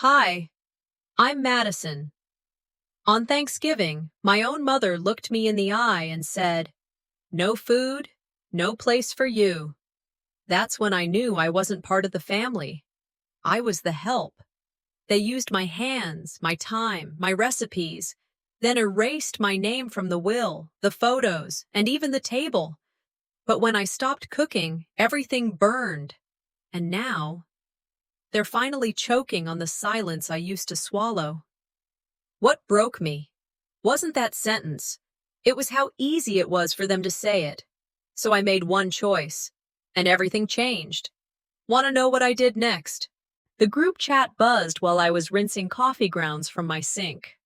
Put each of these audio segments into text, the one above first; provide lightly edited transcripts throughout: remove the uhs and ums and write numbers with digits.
Hi, I'm Madison. On Thanksgiving, my own mother looked me in the eye and said, "No food, no place for you." That's when I knew I wasn't part of the family. I was the help. They used my hands, my time, my recipes, then erased my name from the will, the photos, and even the table. But when I stopped cooking, everything burned. And now, they're finally choking on the silence I used to swallow. What broke me wasn't that sentence. It was how easy it was for them to say it. So I made one choice, and everything changed. Want to know what I did next? The group chat buzzed while I was rinsing coffee grounds from my sink.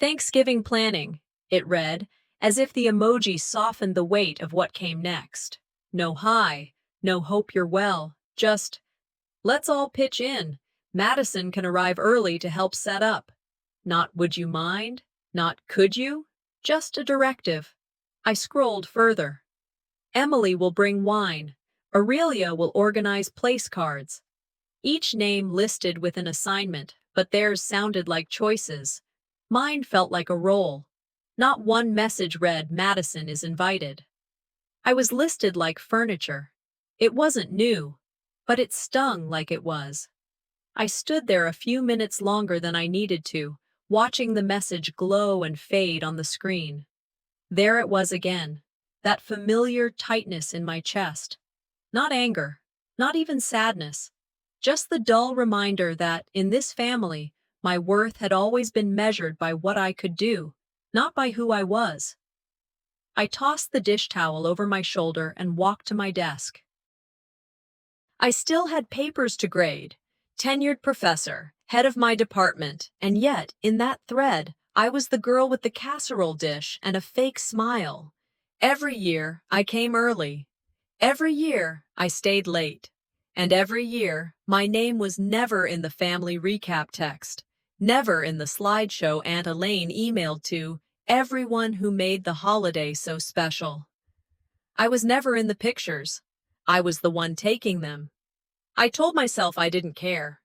Thanksgiving planning, it read, as if the emoji softened the weight of what came next. No hi, no hope you're well, just, let's all pitch in. Madison can arrive early to help set up. Not would you mind? Not could you? Just a directive. I scrolled further. Emily will bring wine. Aurelia will organize place cards. Each name listed with an assignment, but theirs sounded like choices. Mine felt like a role. Not one message read, "Madison is invited." I was listed like furniture. It wasn't new, but it stung like it was. I stood there a few minutes longer than I needed to, watching the message glow and fade on the screen. There it was again, that familiar tightness in my chest. Not anger, not even sadness, just the dull reminder that, in this family, my worth had always been measured by what I could do, not by who I was. I tossed the dish towel over my shoulder and walked to my desk. I still had papers to grade, tenured professor, head of my department, and yet, in that thread, I was the girl with the casserole dish and a fake smile. Every year, I came early. Every year, I stayed late. And every year, my name was never in the family recap text, never in the slideshow Aunt Elaine emailed to everyone who made the holiday so special. I was never in the pictures. I was the one taking them. I told myself I didn't care.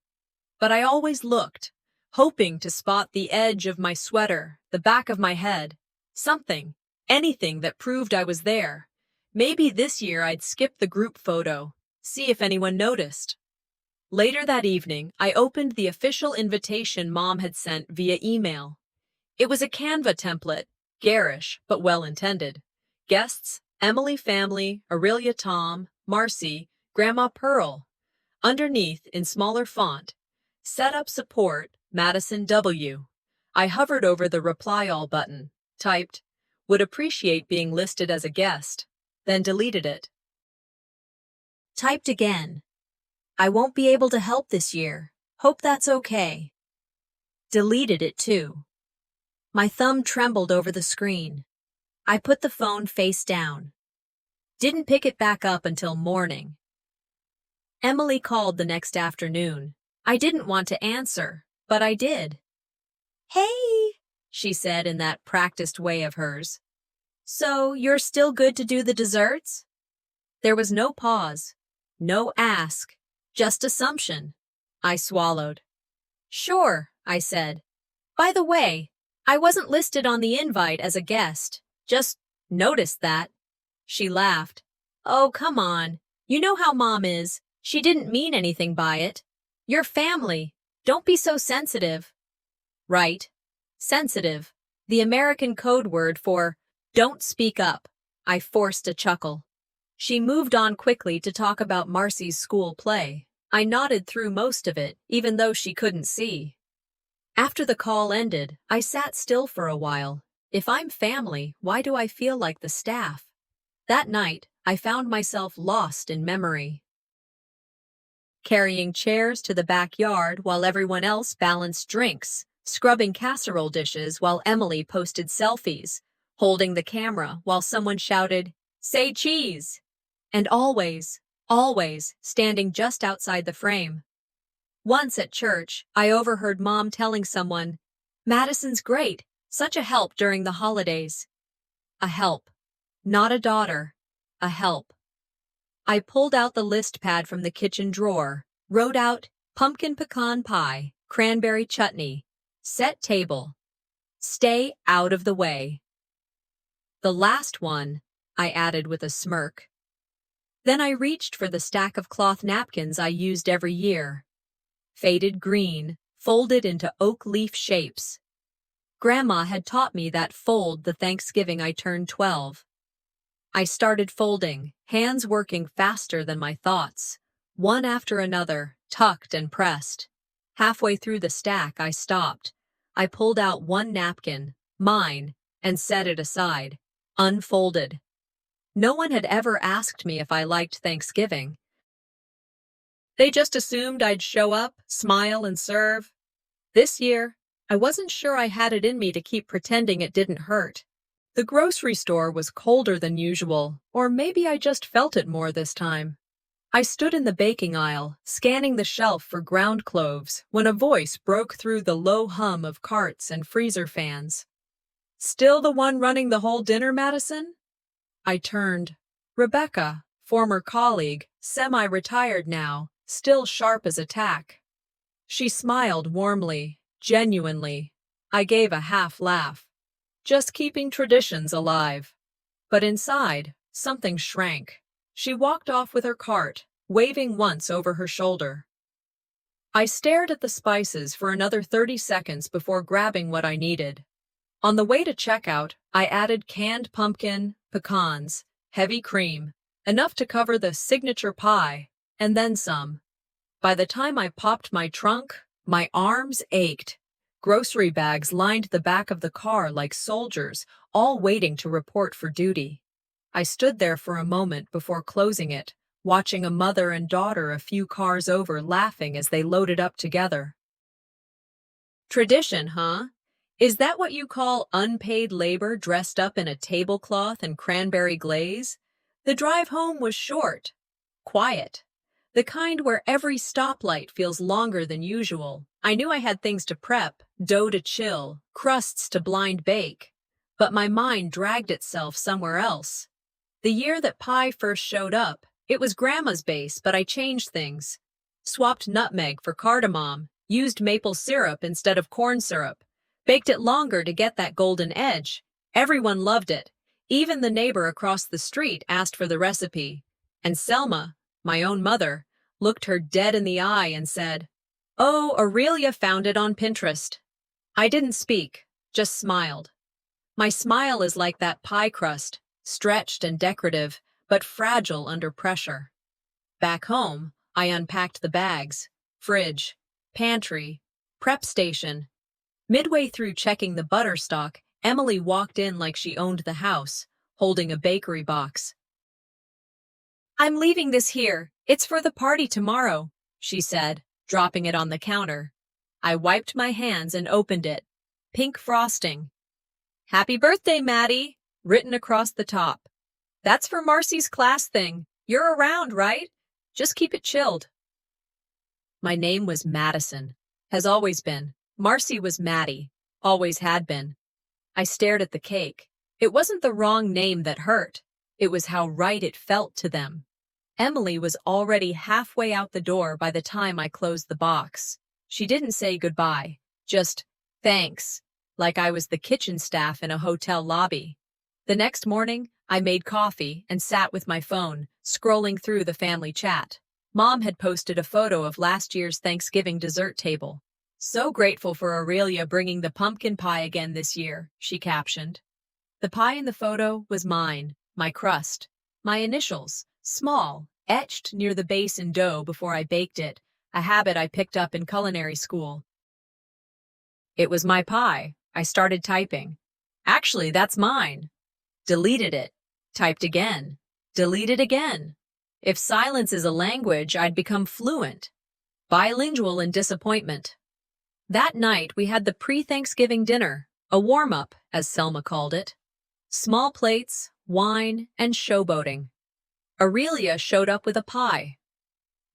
But I always looked, hoping to spot the edge of my sweater, the back of my head, something, anything that proved I was there. Maybe this year I'd skip the group photo, see if anyone noticed. Later that evening, I opened the official invitation Mom had sent via email. It was a Canva template, garish but well-intended. Guests, Emily family, Aurelia Tom, Marcy, Grandma Pearl. Underneath, in smaller font, Setup Support, Madison W. I hovered over the Reply All button, typed, "Would appreciate being listed as a guest," then deleted it. Typed again. "I won't be able to help this year. Hope that's okay." Deleted it too. My thumb trembled over the screen. I put the phone face down. Didn't pick it back up until morning. Emily called the next afternoon. I didn't want to answer, but I did. "Hey," she said in that practiced way of hers. "So you're still good to do the desserts?" There was no pause, no ask, just assumption. I swallowed. "Sure," I said. "By the way, I wasn't listed on the invite as a guest. Just noticed that." She laughed. "Oh, come on. You know how Mom is. She didn't mean anything by it. You're family. Don't be so sensitive." Right. Sensitive. The American code word for don't speak up. I forced a chuckle. She moved on quickly to talk about Marcy's school play. I nodded through most of it, even though she couldn't see. After the call ended, I sat still for a while. If I'm family, why do I feel like the staff? That night, I found myself lost in memory. Carrying chairs to the backyard while everyone else balanced drinks, scrubbing casserole dishes while Emily posted selfies, holding the camera while someone shouted, "Say cheese!" And always, always standing just outside the frame. Once at church, I overheard Mom telling someone, "Madison's great, such a help during the holidays." A help. Not a daughter. A help. I pulled out the list pad from the kitchen drawer, wrote out pumpkin pecan pie, cranberry chutney. Set table. Stay out of the way. The last one, I added with a smirk. Then I reached for the stack of cloth napkins I used every year. Faded green, folded into oak leaf shapes. Grandma had taught me that fold the Thanksgiving I turned 12. I started folding, hands working faster than my thoughts. One after another, tucked and pressed. Halfway through the stack, I stopped. I pulled out one napkin, mine, and set it aside, unfolded. No one had ever asked me if I liked Thanksgiving. They just assumed I'd show up, smile, and serve. This year, I wasn't sure I had it in me to keep pretending it didn't hurt. The grocery store was colder than usual, or maybe I just felt it more this time. I stood in the baking aisle, scanning the shelf for ground cloves, when a voice broke through the low hum of carts and freezer fans. "Still the one running the whole dinner, Madison?" I turned. Rebecca, former colleague, semi-retired now, still sharp as a tack. She smiled warmly, genuinely. I gave a half laugh. Just keeping traditions alive. But inside, something shrank. She walked off with her cart, waving once over her shoulder. I stared at the spices for another 30 seconds before grabbing what I needed. On the way to checkout, I added canned pumpkin, pecans, heavy cream, enough to cover the signature pie, and then some. By the time I popped my trunk, my arms ached. Grocery bags lined the back of the car like soldiers, all waiting to report for duty. I stood there for a moment before closing it, watching a mother and daughter a few cars over laughing as they loaded up together. Tradition, huh? Is that what you call unpaid labor dressed up in a tablecloth and cranberry glaze? The drive home was short, quiet. The kind where every stoplight feels longer than usual. I knew I had things to prep, dough to chill, crusts to blind bake. But my mind dragged itself somewhere else. The year that pie first showed up, it was Grandma's base, but I changed things. Swapped nutmeg for cardamom, used maple syrup instead of corn syrup, baked it longer to get that golden edge. Everyone loved it. Even the neighbor across the street asked for the recipe. And Selma, my own mother, looked her dead in the eye and said, "Oh, Aurelia found it on Pinterest." I didn't speak, just smiled. My smile is like that pie crust, stretched and decorative, but fragile under pressure. Back home, I unpacked the bags, fridge, pantry, prep station. Midway through checking the butter stock, Emily walked in like she owned the house, holding a bakery box. "I'm leaving this here. It's for the party tomorrow," she said, dropping it on the counter. I wiped my hands and opened it. Pink frosting. "Happy birthday, Maddie," written across the top. "That's for Marcy's class thing. You're around, right? Just keep it chilled." My name was Madison. Has always been. Marcy was Maddie. Always had been. I stared at the cake. It wasn't the wrong name that hurt. It was how right it felt to them. Emily was already halfway out the door by the time I closed the box. She didn't say goodbye, just thanks, like I was the kitchen staff in a hotel lobby. The next morning, I made coffee and sat with my phone, scrolling through the family chat. Mom had posted a photo of last year's Thanksgiving dessert table. "So grateful for Aurelia bringing the pumpkin pie again this year," she captioned. The pie in the photo was mine, my crust, my initials, small, etched near the base in dough before I baked it, a habit I picked up in culinary school. It was my pie. I started typing. "Actually, that's mine." Deleted it. Typed again. Deleted again. If silence is a language, I'd become fluent. Bilingual in disappointment. That night, we had the pre-Thanksgiving dinner, a warm-up, as Selma called it. Small plates, wine, and showboating. Aurelia showed up with a pie.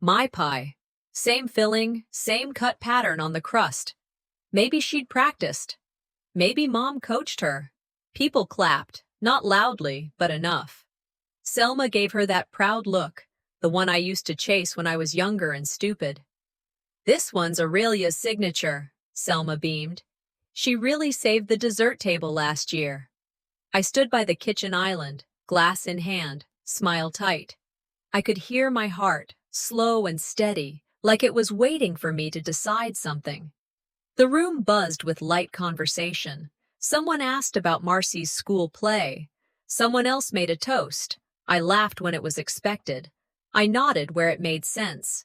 My pie. Same filling, same cut pattern on the crust. Maybe she'd practiced. Maybe Mom coached her. People clapped, not loudly, but enough. Selma gave her that proud look, the one I used to chase when I was younger and stupid. This one's Aurelia's signature, Selma beamed. She really saved the dessert table last year. I stood by the kitchen island, glass in hand, smile tight. I could hear my heart, slow and steady, like it was waiting for me to decide something. The room buzzed with light conversation. Someone asked about Marcy's school play. Someone else made a toast. I laughed when it was expected. I nodded where it made sense.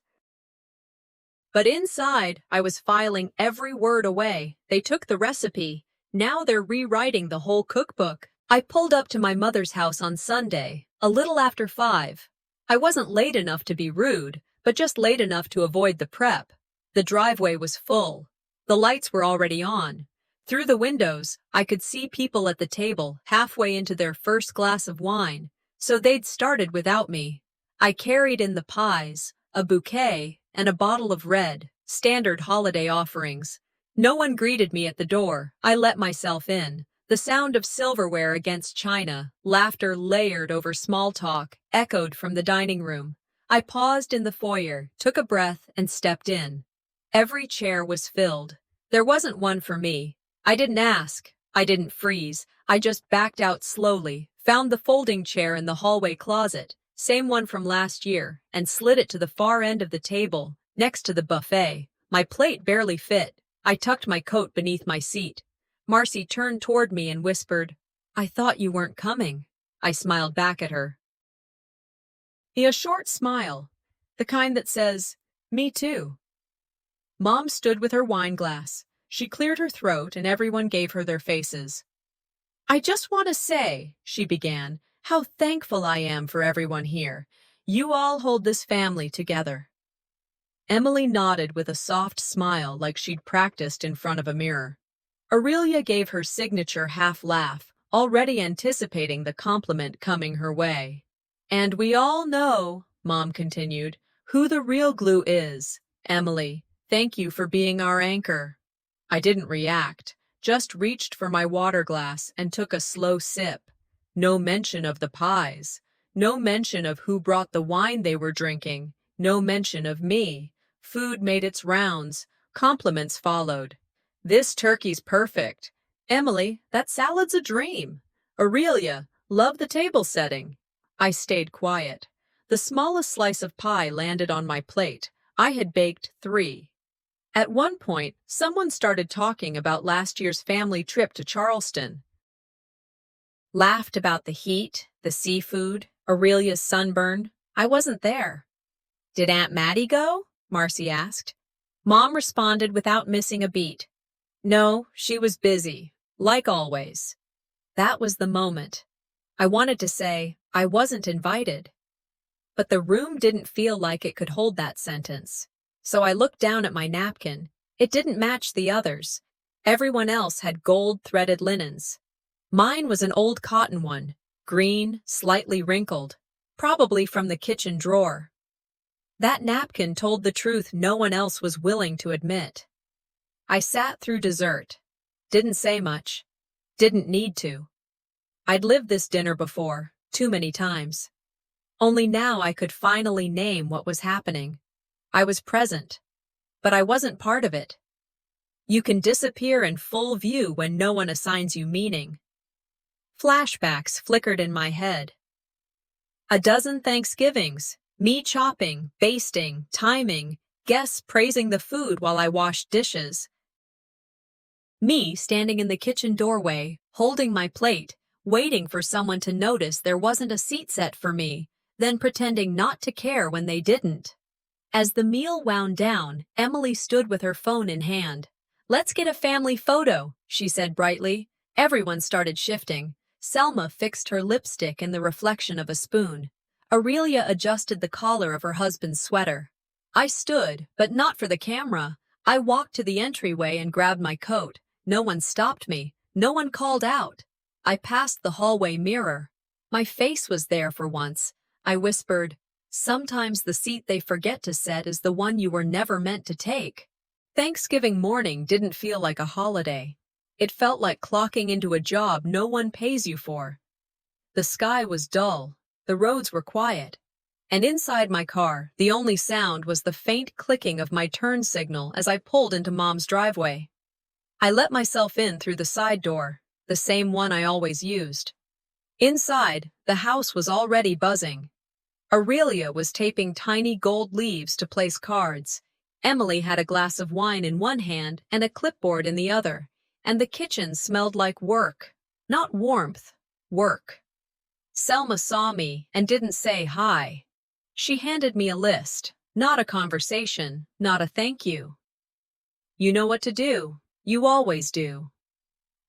But inside, I was filing every word away. They took the recipe. Now they're rewriting the whole cookbook. I pulled up to my mother's house on Sunday, a little after 5. I wasn't late enough to be rude, but just late enough to avoid the prep. The driveway was full. The lights were already on. Through the windows, I could see people at the table halfway into their first glass of wine, so they'd started without me. I carried in the pies, a bouquet, and a bottle of red, standard holiday offerings. No one greeted me at the door. I let myself in. The sound of silverware against china, laughter layered over small talk, echoed from the dining room. I paused in the foyer, took a breath, and stepped in. Every chair was filled. There wasn't one for me. I didn't ask. I didn't freeze. I just backed out slowly, found the folding chair in the hallway closet, same one from last year, and slid it to the far end of the table, next to the buffet. My plate barely fit. I tucked my coat beneath my seat. Marcy turned toward me and whispered, "I thought you weren't coming." I smiled back at her. A short smile, the kind that says, "Me too." Mom stood with her wine glass. She cleared her throat and everyone gave her their faces. "I just want to say," she began, "how thankful I am for everyone here. You all hold this family together." Emily nodded with a soft smile like she'd practiced in front of a mirror. Aurelia gave her signature half-laugh, already anticipating the compliment coming her way. "And we all know," Mom continued, "who the real glue is. Emily, thank you for being our anchor." I didn't react, just reached for my water glass and took a slow sip. No mention of the pies. No mention of who brought the wine they were drinking. No mention of me. Food made its rounds. Compliments followed. "This turkey's perfect." "Emily, that salad's a dream." "Aurelia, love the table setting." I stayed quiet. The smallest slice of pie landed on my plate. I had baked 3. At one point, someone started talking about last year's family trip to Charleston. Laughed about the heat, the seafood, Aurelia's sunburn. I wasn't there. "Did Aunt Maddie go?" Marcy asked. Mom responded without missing a beat. "No, she was busy, like always." That was the moment. I wanted to say, I wasn't invited. But the room didn't feel like it could hold that sentence. So I looked down at my napkin. It didn't match the others. Everyone else had gold-threaded linens. Mine was an old cotton one, green, slightly wrinkled, probably from the kitchen drawer. That napkin told the truth no one else was willing to admit. I sat through dessert. Didn't say much. Didn't need to. I'd lived this dinner before, too many times. Only now I could finally name what was happening. I was present, but I wasn't part of it. You can disappear in full view when no one assigns you meaning. Flashbacks flickered in my head. A dozen Thanksgivings, me chopping, basting, timing, guests praising the food while I washed dishes. Me standing in the kitchen doorway, holding my plate, waiting for someone to notice there wasn't a seat set for me, then pretending not to care when they didn't. As the meal wound down, Emily stood with her phone in hand. "Let's get a family photo," she said brightly. Everyone started shifting. Selma fixed her lipstick in the reflection of a spoon. Aurelia adjusted the collar of her husband's sweater. I stood, but not for the camera. I walked to the entryway and grabbed my coat. No one stopped me. No one called out. I passed the hallway mirror. My face was there for once. I whispered, "Sometimes the seat they forget to set is the one you were never meant to take." Thanksgiving morning didn't feel like a holiday. It felt like clocking into a job no one pays you for. The sky was dull. The roads were quiet. And inside my car, the only sound was the faint clicking of my turn signal as I pulled into Mom's driveway. I let myself in through the side door, the same one I always used. Inside, the house was already buzzing. Aurelia was taping tiny gold leaves to place cards. Emily had a glass of wine in one hand and a clipboard in the other, and the kitchen smelled like work. Not warmth, work. Selma saw me and didn't say hi. She handed me a list, not a conversation, not a thank you. You know what to do. You always do.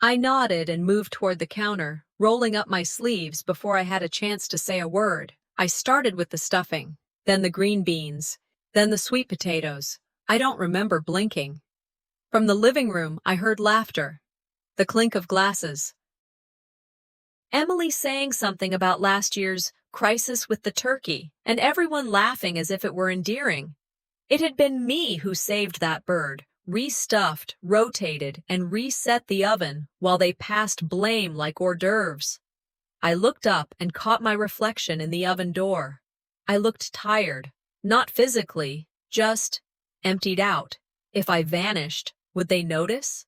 I nodded and moved toward the counter, rolling up my sleeves before I had a chance to say a word. I started with the stuffing, then the green beans, then the sweet potatoes. I don't remember blinking. From the living room, I heard laughter, the clink of glasses. Emily saying something about last year's crisis with the turkey, and everyone laughing as if it were endearing. It had been me who saved that bird, restuffed, rotated, and reset the oven while they passed blame like hors d'oeuvres. I looked up and caught my reflection in the oven door. I looked tired, not physically, just emptied out. If I vanished, would they notice?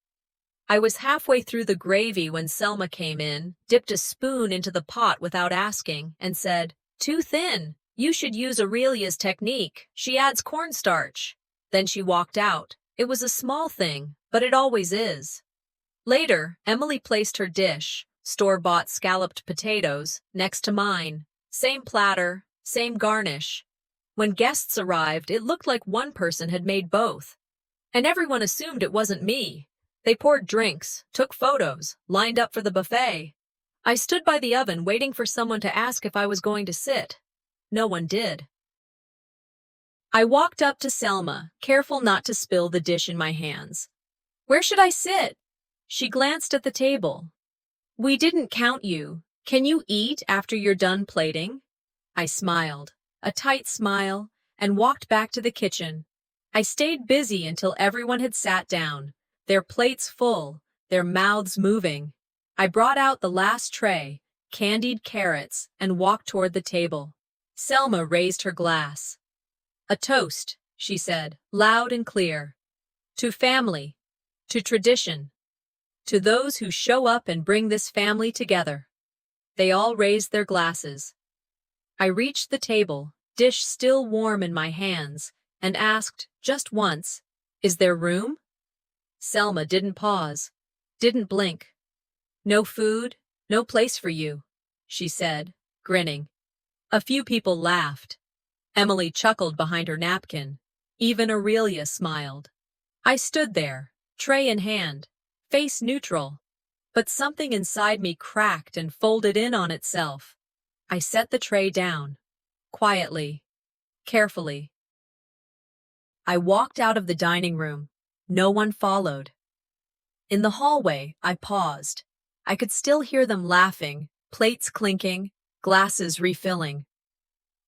I was halfway through the gravy when Selma came in, dipped a spoon into the pot without asking, and said, "Too thin. You should use Aurelia's technique. She adds cornstarch." Then she walked out. It was a small thing, but it always is. Later, Emily placed her dish, store-bought scalloped potatoes, next to mine. Same platter, same garnish. When guests arrived, it looked like one person had made both. And everyone assumed it wasn't me. They poured drinks, took photos, lined up for the buffet. I stood by the oven waiting for someone to ask if I was going to sit. No one did. I walked up to Selma, careful not to spill the dish in my hands. "Where should I sit?" She glanced at the table. "We didn't count you. Can you eat after you're done plating?" I smiled, a tight smile, and walked back to the kitchen. I stayed busy until everyone had sat down, their plates full, their mouths moving. I brought out the last tray, candied carrots, and walked toward the table. Selma raised her glass. "A toast," she said, loud and clear. "To family, to tradition, to those who show up and bring this family together." They all raised their glasses. I reached the table, dish still warm in my hands, and asked, just once, "Is there room?" Selma didn't pause, didn't blink. "No food, no place for you," she said, grinning. A few people laughed. Emily chuckled behind her napkin. Even Aurelia smiled. I stood there, tray in hand, face neutral. But something inside me cracked and folded in on itself. I set the tray down, quietly, carefully. I walked out of the dining room. No one followed. In the hallway, I paused. I could still hear them laughing, plates clinking, glasses refilling.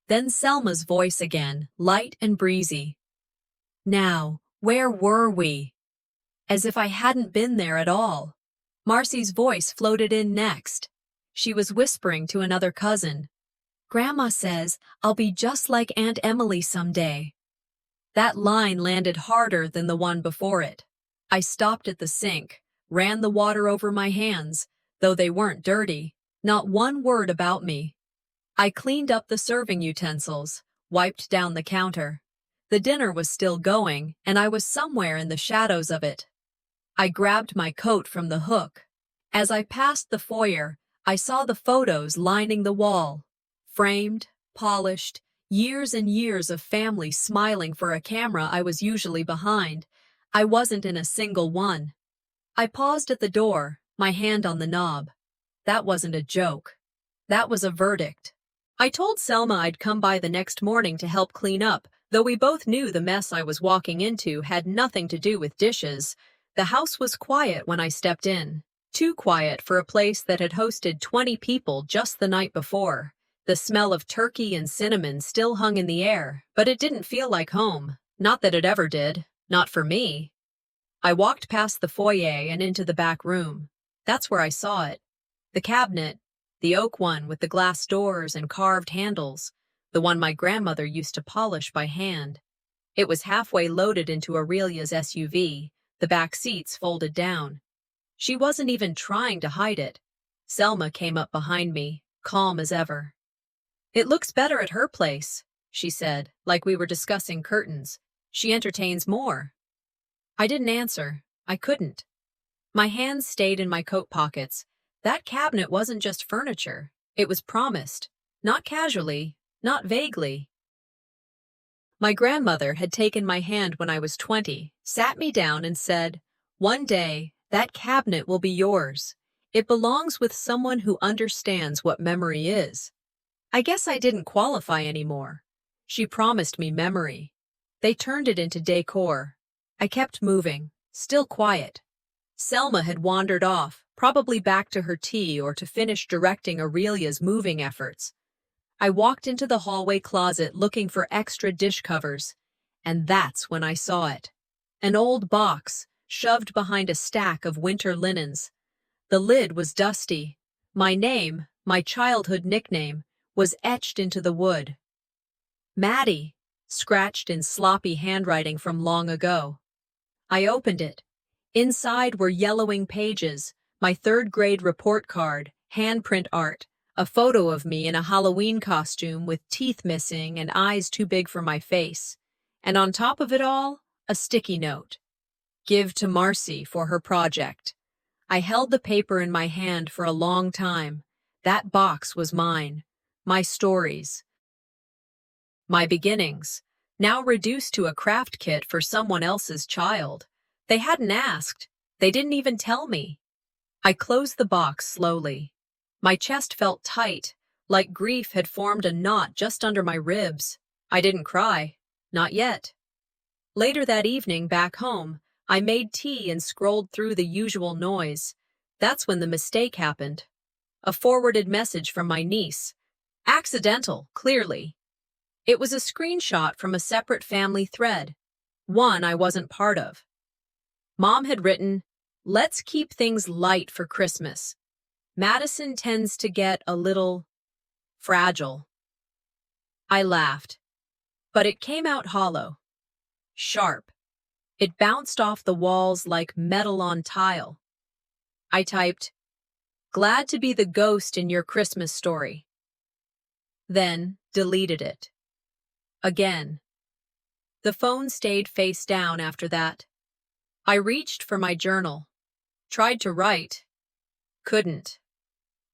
Then Selma's voice again, light and breezy. "Now, where were we?" As if I hadn't been there at all. Marcy's voice floated in next. She was whispering to another cousin. "Grandma says I'll be just like Aunt Emily someday." That line landed harder than the one before it. I stopped at the sink, ran the water over my hands, though they weren't dirty, not one word about me. I cleaned up the serving utensils, wiped down the counter. The dinner was still going, and I was somewhere in the shadows of it. I grabbed my coat from the hook. As I passed the foyer, I saw the photos lining the wall. Framed, polished, years and years of family smiling for a camera I was usually behind. I wasn't in a single one. I paused at the door, my hand on the knob. That wasn't a joke. That was a verdict. I told Selma I'd come by the next morning to help clean up, though we both knew the mess I was walking into had nothing to do with dishes. The house was quiet when I stepped in. Too quiet for a place that had hosted 20 people just the night before. The smell of turkey and cinnamon still hung in the air, but it didn't feel like home. Not that it ever did. Not for me. I walked past the foyer and into the back room. That's where I saw it. The cabinet, the oak one with the glass doors and carved handles, the one my grandmother used to polish by hand. It was halfway loaded into Aurelia's SUV, the back seats folded down. She wasn't even trying to hide it. Selma came up behind me, calm as ever. "It looks better at her place," she said, like we were discussing curtains. "She entertains more." I didn't answer. I couldn't. My hands stayed in my coat pockets. That cabinet wasn't just furniture. It was promised. Not casually, not vaguely. My grandmother had taken my hand when I was 20, sat me down and said, "One day, that cabinet will be yours. It belongs with someone who understands what memory is." I guess I didn't qualify anymore. She promised me memory. They turned it into decor. I kept moving, still quiet. Selma had wandered off, probably back to her tea or to finish directing Aurelia's moving efforts. I walked into the hallway closet looking for extra dish covers, and that's when I saw it. An old box, shoved behind a stack of winter linens. The lid was dusty. My name, my childhood nickname, was etched into the wood. Maddie, scratched in sloppy handwriting from long ago. I opened it. Inside were yellowing pages, my third-grade report card, handprint art, a photo of me in a Halloween costume with teeth missing and eyes too big for my face. And on top of it all, a sticky note. "Give to Marcy for her project." I held the paper in my hand for a long time. That box was mine. My stories. My beginnings, now reduced to a craft kit for someone else's child. They hadn't asked. They didn't even tell me. I closed the box slowly. My chest felt tight, like grief had formed a knot just under my ribs. I didn't cry. Not yet. Later that evening, back home, I made tea and scrolled through the usual noise. That's when the mistake happened. A forwarded message from my niece. Accidental, clearly. It was a screenshot from a separate family thread, one I wasn't part of. Mom had written, "Let's keep things light for Christmas. Madison tends to get a little fragile." I laughed, but it came out hollow, sharp. It bounced off the walls like metal on tile. I typed, "Glad to be the ghost in your Christmas story." Then deleted it. Again. The phone stayed face down after that. I reached for my journal. Tried to write. Couldn't.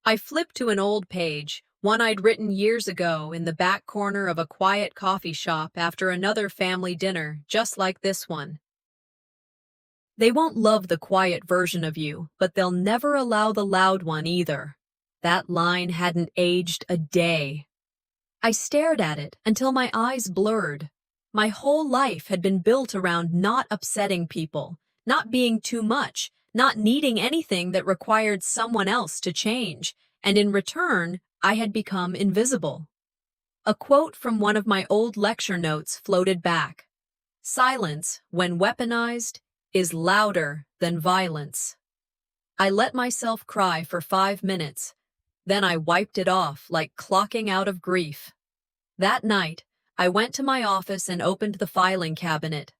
I flipped to an old page, one I'd written years ago in the back corner of a quiet coffee shop after another family dinner, just like this one. "They won't love the quiet version of you, but they'll never allow the loud one either." That line hadn't aged a day. I stared at it until my eyes blurred. My whole life had been built around not upsetting people, not being too much, not needing anything that required someone else to change, and in return, I had become invisible. A quote from one of my old lecture notes floated back. "Silence, when weaponized, is louder than violence." I let myself cry for 5 minutes. Then I wiped it off like clocking out of grief. That night, I went to my office and opened the filing cabinet.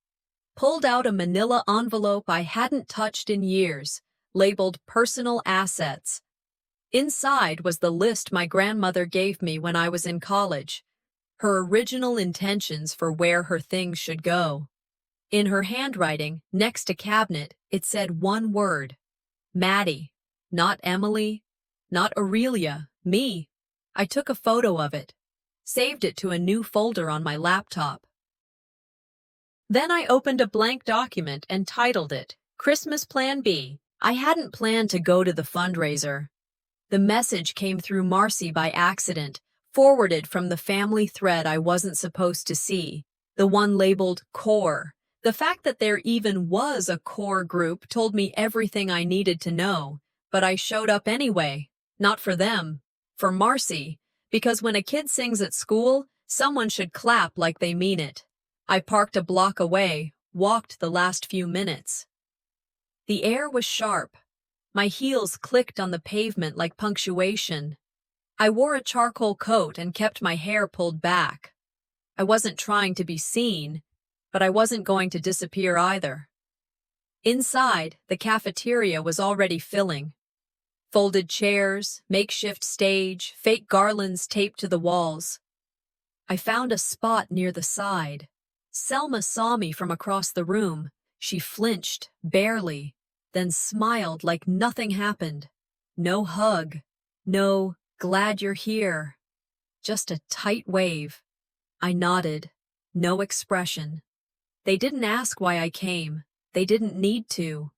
Pulled out a manila envelope I hadn't touched in years, labeled personal assets. Inside was the list my grandmother gave me when I was in college. Her original intentions for where her things should go. In her handwriting, next to cabinet, it said one word. Maddie. Not Emily. Not Aurelia. Me. I took a photo of it. Saved it to a new folder on my laptop. Then I opened a blank document and titled it, Christmas Plan B. I hadn't planned to go to the fundraiser. The message came through Marcy by accident, forwarded from the family thread I wasn't supposed to see, the one labeled Core. The fact that there even was a core group told me everything I needed to know, but I showed up anyway, not for them, for Marcy, because when a kid sings at school, someone should clap like they mean it. I parked a block away, walked the last few minutes. The air was sharp. My heels clicked on the pavement like punctuation. I wore a charcoal coat and kept my hair pulled back. I wasn't trying to be seen, but I wasn't going to disappear either. Inside, the cafeteria was already filling. Folded chairs, makeshift stage, fake garlands taped to the walls. I found a spot near the side. Selma saw me from across the room. She flinched, barely, then smiled like nothing happened. No hug, no "glad you're here." Just a tight wave. I nodded. No expression. They didn't ask why I came. They didn't need to.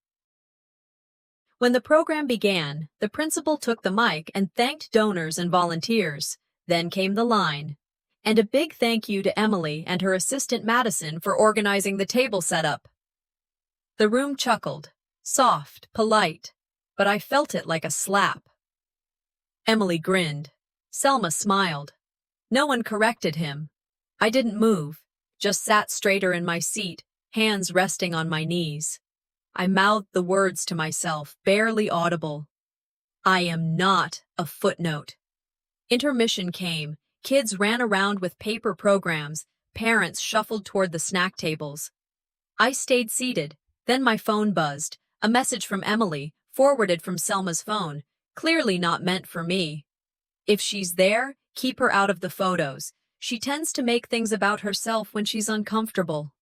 When the program began, the principal took the mic and thanked donors and volunteers. Then came the line. And a big thank you to Emily and her assistant Madison for organizing the table setup. The room chuckled. Soft, polite, but I felt it like a slap. Emily grinned. Selma smiled. No one corrected him. I didn't move, just sat straighter in my seat, hands resting on my knees. I mouthed the words to myself, barely audible. I am not a footnote. Intermission came. Kids ran around with paper programs. Parents shuffled toward the snack tables. I stayed seated. Then my phone buzzed. A message from Emily, forwarded from Selma's phone, clearly not meant for me. If she's there, keep her out of the photos. She tends to make things about herself when she's uncomfortable.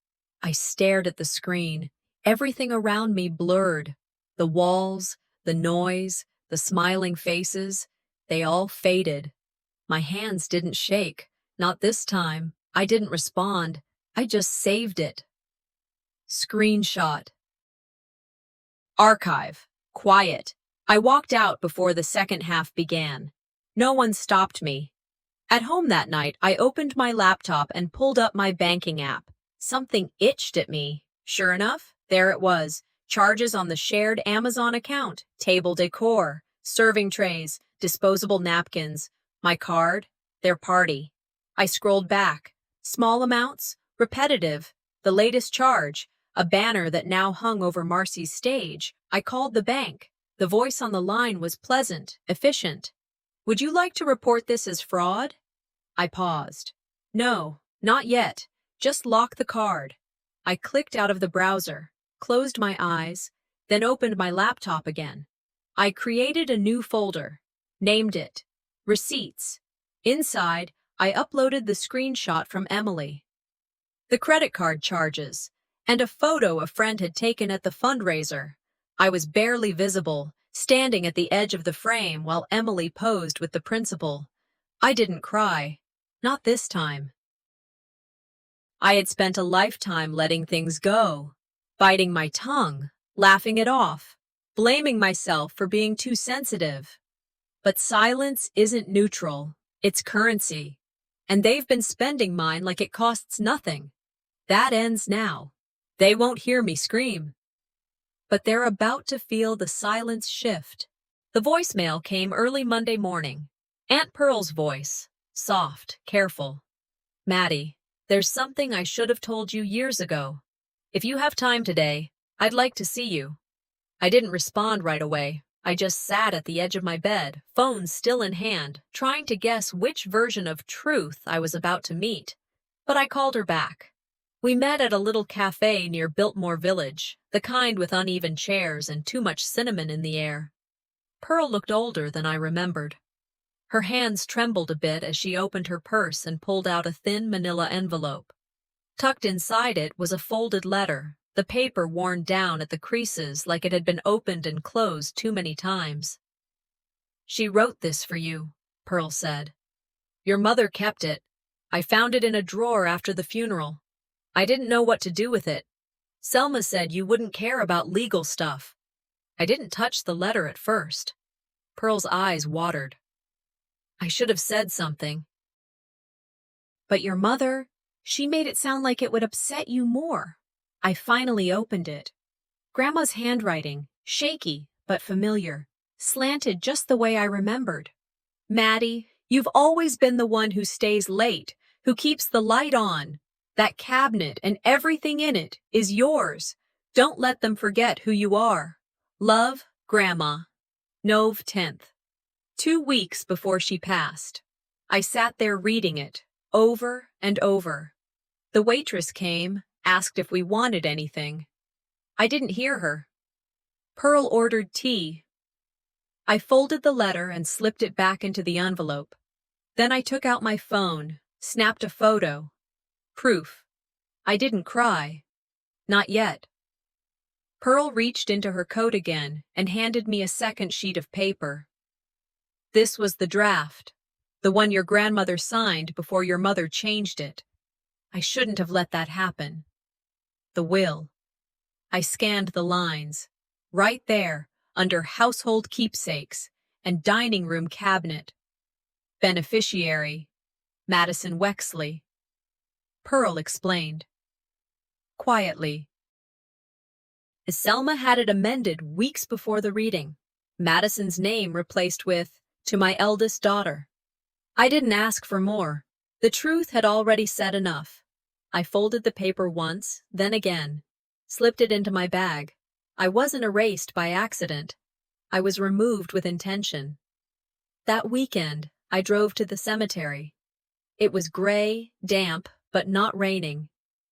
I stared at the screen. Everything around me blurred. The walls, the noise, the smiling faces, they all faded. My hands didn't shake. Not this time. I didn't respond. I just saved it. Screenshot. Archive. Quiet. I walked out before the second half began. No one stopped me. At home that night, I opened my laptop and pulled up my banking app. Something itched at me. Sure enough, there it was. Charges on the shared Amazon account, table decor, serving trays, disposable napkins. My card, their party. I scrolled back. Small amounts, repetitive. The latest charge, a banner that now hung over Marcy's stage. I called the bank. The voice on the line was pleasant, efficient. Would you like to report this as fraud? I paused. No, not yet. Just lock the card. I clicked out of the browser, closed my eyes, then opened my laptop again. I created a new folder, named it Receipts. Inside, I uploaded the screenshot from Emily, the credit card charges, and a photo a friend had taken at the fundraiser. I was barely visible, standing at the edge of the frame while Emily posed with the principal. I didn't cry. Not this time. I had spent a lifetime letting things go, biting my tongue, laughing it off, blaming myself for being too sensitive. But silence isn't neutral, it's currency. And they've been spending mine like it costs nothing. That ends now. They won't hear me scream. But they're about to feel the silence shift. The voicemail came early Monday morning. Aunt Pearl's voice, soft, careful. Maddie, there's something I should have told you years ago. If you have time today, I'd like to see you. I didn't respond right away. I just sat at the edge of my bed, phone still in hand, trying to guess which version of truth I was about to meet. But I called her back. We met at a little cafe near Biltmore Village, the kind with uneven chairs and too much cinnamon in the air. Pearl looked older than I remembered. Her hands trembled a bit as she opened her purse and pulled out a thin manila envelope. Tucked inside it was a folded letter, the paper worn down at the creases like it had been opened and closed too many times. She wrote this for you, Pearl said. Your mother kept it. I found it in a drawer after the funeral. I didn't know what to do with it. Selma said you wouldn't care about legal stuff. I didn't touch the letter at first. Pearl's eyes watered. I should have said something. But your mother, she made it sound like it would upset you more. I finally opened it. Grandma's handwriting, shaky but familiar, slanted just the way I remembered. Maddie, you've always been the one who stays late, who keeps the light on. That cabinet and everything in it is yours. Don't let them forget who you are. Love, Grandma. Nov 10th. 2 weeks before she passed. I sat there reading it, over and over. The waitress came, asked if we wanted anything. I didn't hear her. Pearl ordered tea. I folded the letter and slipped it back into the envelope. Then I took out my phone, snapped a photo. Proof. I didn't cry. Not yet. Pearl reached into her coat again and handed me a second sheet of paper. This was the draft, the one your grandmother signed before your mother changed it. I shouldn't have let that happen. The will. I scanned the lines. Right there, under household keepsakes and dining room cabinet. Beneficiary, Madison Wexley. Pearl explained. Quietly. Selma had it amended weeks before the reading. Madison's name replaced with, to my eldest daughter. I didn't ask for more. The truth had already said enough. I folded the paper once, then again, slipped it into my bag. I wasn't erased by accident. I was removed with intention. That weekend, I drove to the cemetery. It was gray, damp, but not raining.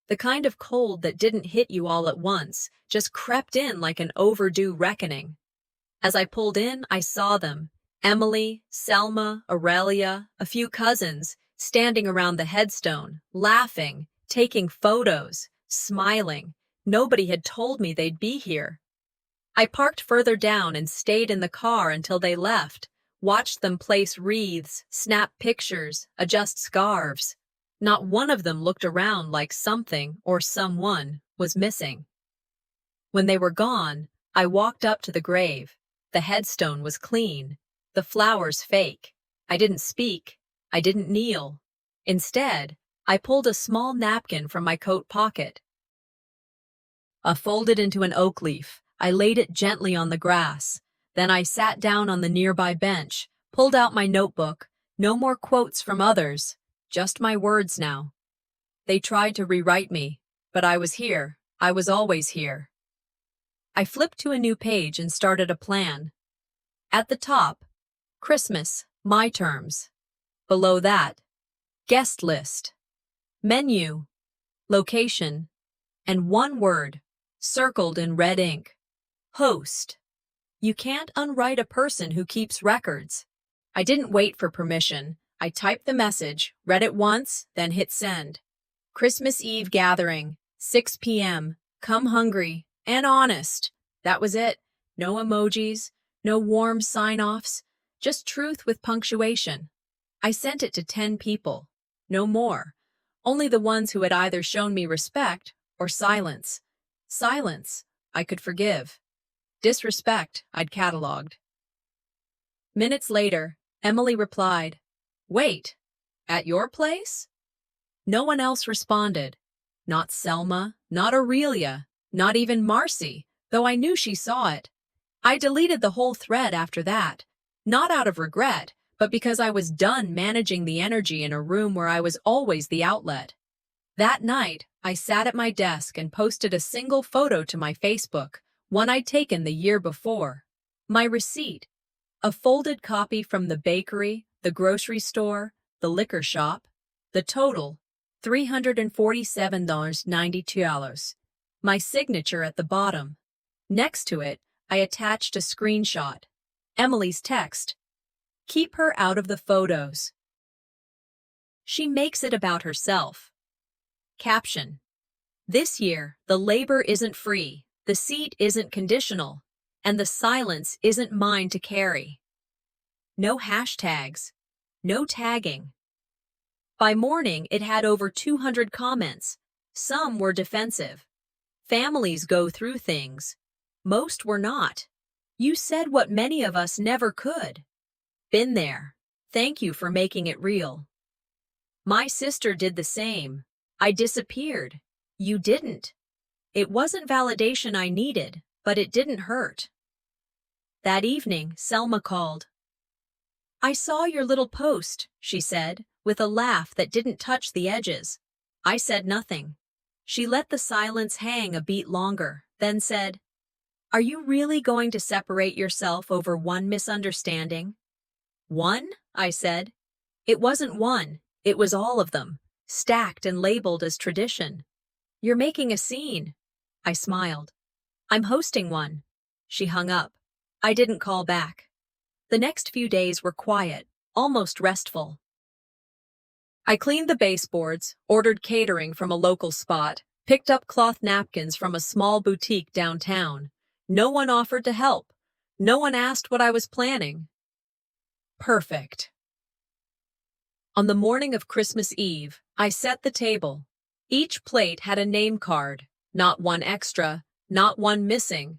The kind of cold that didn't hit you all at once, just crept in like an overdue reckoning. As I pulled in, I saw them. Emily, Selma, Aurelia, a few cousins, standing around the headstone, laughing, taking photos, smiling. Nobody had told me they'd be here. I parked further down and stayed in the car until they left, watched them place wreaths, snap pictures, adjust scarves. Not one of them looked around like something or someone was missing. When they were gone, I walked up to the grave. The headstone was clean, the flowers fake. I didn't speak. I didn't kneel. Instead, I pulled a small napkin from my coat pocket. Folded into an oak leaf, I laid it gently on the grass. Then I sat down on the nearby bench, pulled out my notebook. No more quotes from others, just my words now. They tried to rewrite me, but I was here. I was always here. I flipped to a new page and started a plan. At the top, Christmas, my terms. Below that, guest list, menu, location, and one word, circled in red ink. Host. You can't unwrite a person who keeps records. I didn't wait for permission. I typed the message, read it once, then hit send. Christmas Eve gathering, 6 p.m. Come hungry and honest. That was it. No emojis, no warm sign-offs, just truth with punctuation. I sent it to 10 people. No more. Only the ones who had either shown me respect or silence. Silence, I could forgive. Disrespect, I'd catalogued. Minutes later, Emily replied, "Wait, at your place?" No one else responded. Not Selma, not Aurelia, not even Marcy, though I knew she saw it. I deleted the whole thread after that, not out of regret, but because I was done managing the energy in a room where I was always the outlet. That night, I sat at my desk and posted a single photo to my Facebook, one I'd taken the year before. My receipt, a folded copy from the bakery, the grocery store, the liquor shop. The total, $347.92. My signature at the bottom. Next to it, I attached a screenshot. Emily's text. Keep her out of the photos. She makes it about herself. Caption. This year, the labor isn't free, the seat isn't conditional, and the silence isn't mine to carry. No hashtags. No tagging. By morning, it had over 200 comments. Some were defensive. Families go through things. Most were not. You said what many of us never could. Been there. Thank you for making it real. My sister did the same. I disappeared. You didn't. It wasn't validation I needed, but it didn't hurt. That evening, Selma called. I saw your little post, she said, with a laugh that didn't touch the edges. I said nothing. She let the silence hang a beat longer, then said, Are you really going to separate yourself over one misunderstanding? One? I said. It wasn't one. It was all of them, stacked and labeled as tradition. You're making a scene. I smiled. I'm hosting one. She hung up. I didn't call back. The next few days were quiet, almost restful. I cleaned the baseboards, ordered catering from a local spot, picked up cloth napkins from a small boutique downtown. No one offered to help. No one asked what I was planning. Perfect. On the morning of Christmas Eve, I set the table. Each plate had a name card, not one extra, not one missing.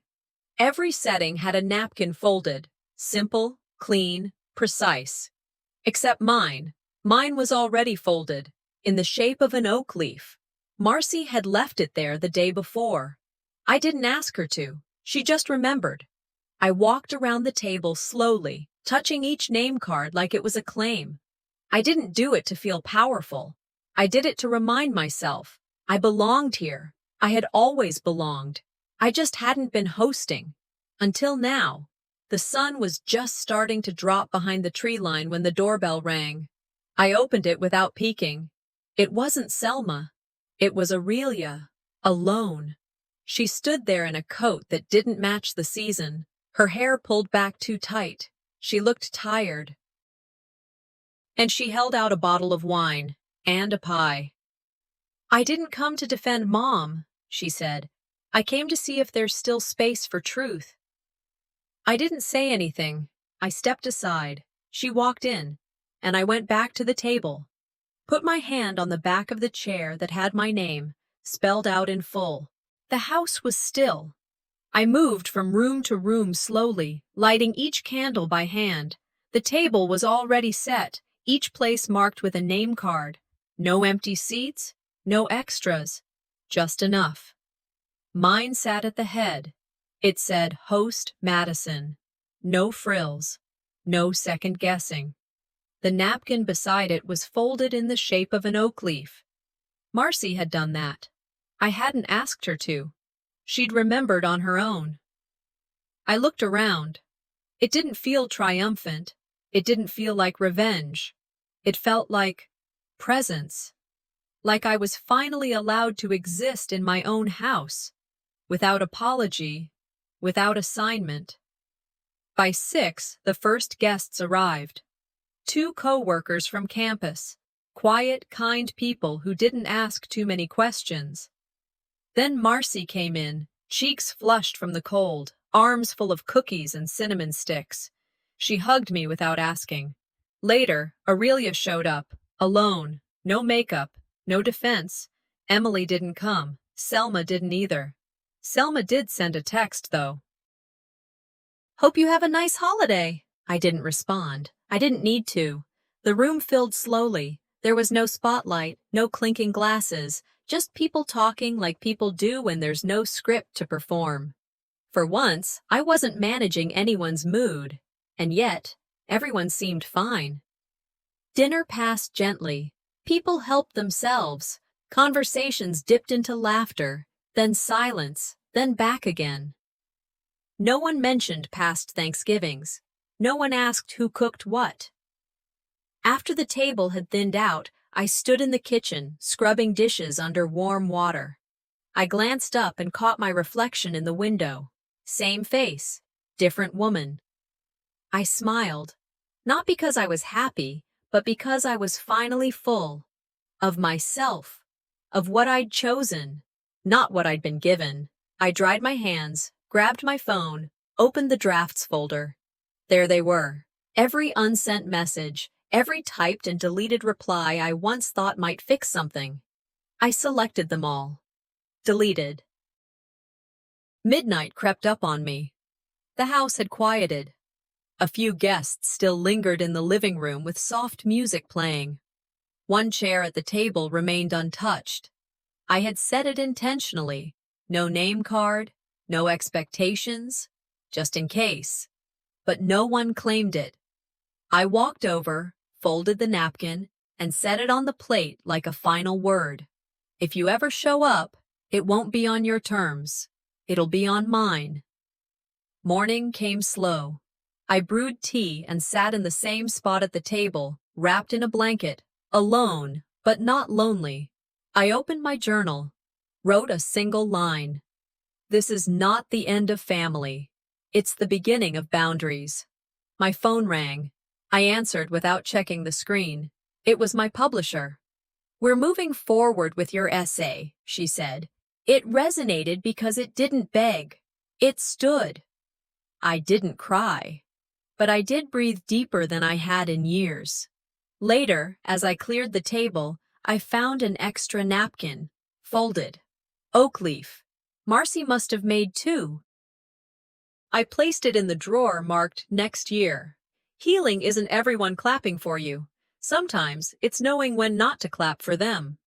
Every setting had a napkin folded, simple, clean, precise. Except mine. Mine was already folded, in the shape of an oak leaf. Marcy had left it there the day before. I didn't ask her to. She just remembered. I walked around the table slowly, touching each name card like it was a claim. I didn't do it to feel powerful. I did it to remind myself. I belonged here. I had always belonged. I just hadn't been hosting. Until now. The sun was just starting to drop behind the tree line when the doorbell rang. I opened it without peeking. It wasn't Selma. It was Aurelia, alone. She stood there in a coat that didn't match the season, her hair pulled back too tight. She looked tired. And she held out a bottle of wine and a pie. I didn't come to defend Mom, she said. I came to see if there's still space for truth. I didn't say anything. I stepped aside. She walked in, and I went back to the table, put my hand on the back of the chair that had my name, spelled out in full. The house was still. I moved from room to room slowly, lighting each candle by hand. The table was already set, each place marked with a name card. No empty seats, no extras, just enough. Mine sat at the head. It said, Host Madison. No frills, no second guessing. The napkin beside it was folded in the shape of an oak leaf. Marcy had done that. I hadn't asked her to. She'd remembered on her own. I looked around. It didn't feel triumphant. It didn't feel like revenge. It felt like presence. Like I was finally allowed to exist in my own house, without apology, without assignment. By 6, the first guests arrived. 2 co-workers from campus, quiet, kind people who didn't ask too many questions. Then Marcy came in, cheeks flushed from the cold, arms full of cookies and cinnamon sticks. She hugged me without asking. Later, Aurelia showed up, alone, no makeup, no defense. Emily didn't come. Selma didn't either. Selma did send a text, though. Hope you have a nice holiday. I didn't respond. I didn't need to. The room filled slowly. There was no spotlight, no clinking glasses, just people talking like people do when there's no script to perform. For once, I wasn't managing anyone's mood. And yet, everyone seemed fine. Dinner passed gently. People helped themselves. Conversations dipped into laughter, then silence, then back again. No one mentioned past Thanksgivings. No one asked who cooked what. After the table had thinned out, I stood in the kitchen, scrubbing dishes under warm water. I glanced up and caught my reflection in the window. Same face, different woman. I smiled, not because I was happy, but because I was finally full. Of myself, of what I'd chosen, not what I'd been given. I dried my hands, grabbed my phone, opened the drafts folder. There they were. Every unsent message, every typed and deleted reply I once thought might fix something. I selected them all. Deleted. Midnight crept up on me. The house had quieted. A few guests still lingered in the living room with soft music playing. One chair at the table remained untouched. I had set it intentionally. No name card, no expectations, just in case. But no one claimed it. I walked over, folded the napkin, and set it on the plate like a final word. If you ever show up, it won't be on your terms. It'll be on mine. Morning came slow. I brewed tea and sat in the same spot at the table, wrapped in a blanket, alone, but not lonely. I opened my journal, wrote a single line. This is not the end of family. It's the beginning of boundaries. My phone rang. I answered without checking the screen. It was my publisher. "We're moving forward with your essay," she said. "It resonated because it didn't beg. It stood." I didn't cry, but I did breathe deeper than I had in years. Later, as I cleared the table, I found an extra napkin, folded. Oak leaf. Marcy must have made two. I placed it in the drawer marked "Next Year." Healing isn't everyone clapping for you. Sometimes it's knowing when not to clap for them.